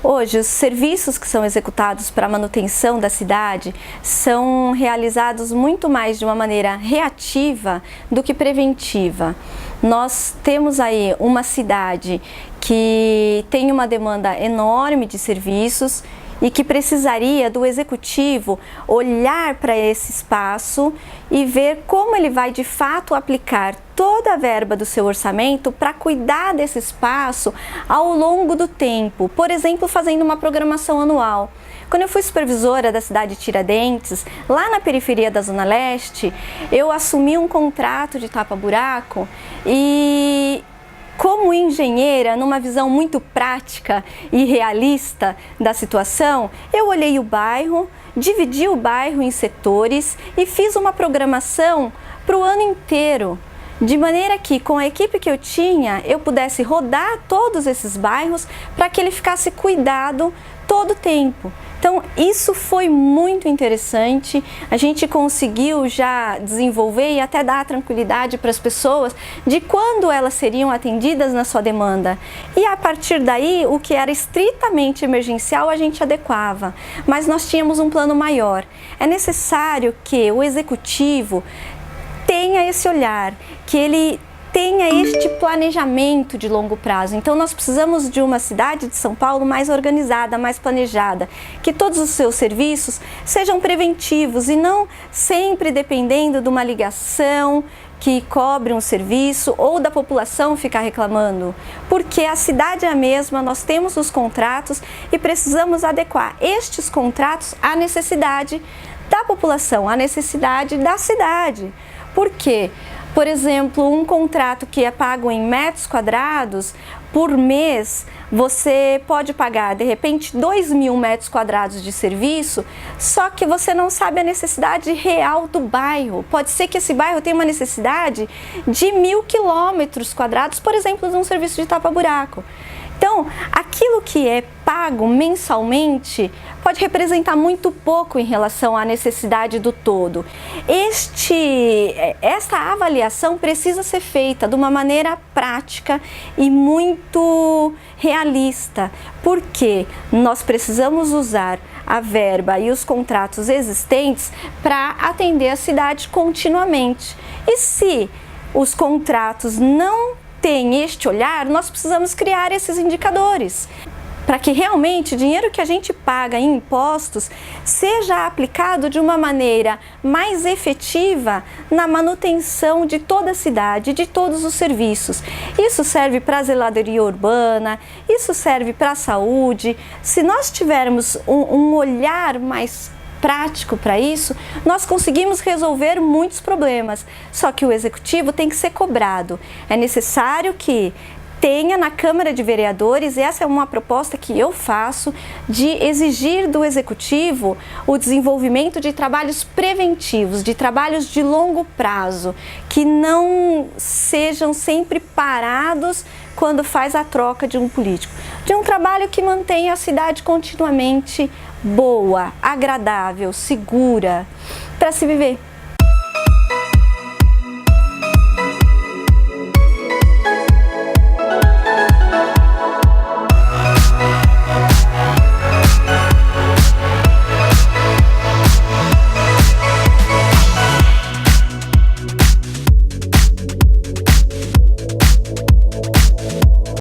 Hoje, os serviços que são executados para a manutenção da cidade são realizados muito mais de uma maneira reativa do que preventiva. Nós temos aí uma cidade que tem uma demanda enorme de serviços e que precisaria do executivo olhar para esse espaço e ver como ele vai de fato aplicar toda a verba do seu orçamento para cuidar desse espaço ao longo do tempo, por exemplo, fazendo uma programação anual. Quando eu fui supervisora da cidade de Tiradentes, lá na periferia da Zona Leste, eu assumi um contrato de tapa-buraco e, como engenheira, numa visão muito prática e realista da situação, eu olhei o bairro, dividi o bairro em setores e fiz uma programação para o ano inteiro, de maneira que, com a equipe que eu tinha, eu pudesse rodar todos esses bairros para que ele ficasse cuidado todo o tempo. Então, isso foi muito interessante, a gente conseguiu já desenvolver e até dar tranquilidade para as pessoas de quando elas seriam atendidas na sua demanda. E a partir daí, o que era estritamente emergencial, a gente adequava. Mas nós tínhamos um plano maior. É necessário que o executivo tenha esse olhar, que ele tenha este planejamento de longo prazo. Então nós precisamos de uma cidade de São Paulo mais organizada, mais planejada, que todos os seus serviços sejam preventivos e não sempre dependendo de uma ligação que cobre um serviço ou da população ficar reclamando, porque a cidade é a mesma, nós temos os contratos e precisamos adequar estes contratos à necessidade da população, à necessidade da cidade. Por quê? Por exemplo, um contrato que é pago em metros quadrados, por mês, você pode pagar, de repente, 2.000 metros quadrados de serviço, só que você não sabe a necessidade real do bairro. Pode ser que esse bairro tenha uma necessidade de 1.000 quilômetros quadrados, por exemplo, de um serviço de tapa-buraco. Então, aquilo que é pago mensalmente pode representar muito pouco em relação à necessidade do todo. Esta avaliação precisa ser feita de uma maneira prática e muito realista, porque nós precisamos usar a verba e os contratos existentes para atender a cidade continuamente. E se os contratos não tem este olhar, nós precisamos criar esses indicadores para que realmente o dinheiro que a gente paga em impostos seja aplicado de uma maneira mais efetiva na manutenção de toda a cidade, de todos os serviços. Isso serve para a zeladoria urbana, isso serve para a saúde. Se nós tivermos um olhar mais prático para isso, nós conseguimos resolver muitos problemas. Só que o executivo tem que ser cobrado. É necessário que tenha na Câmara de Vereadores, e essa é uma proposta que eu faço, de exigir do executivo o desenvolvimento de trabalhos preventivos, de trabalhos de longo prazo, que não sejam sempre parados quando faz a troca de um político. De um trabalho que mantenha a cidade continuamente boa, agradável, segura para se viver.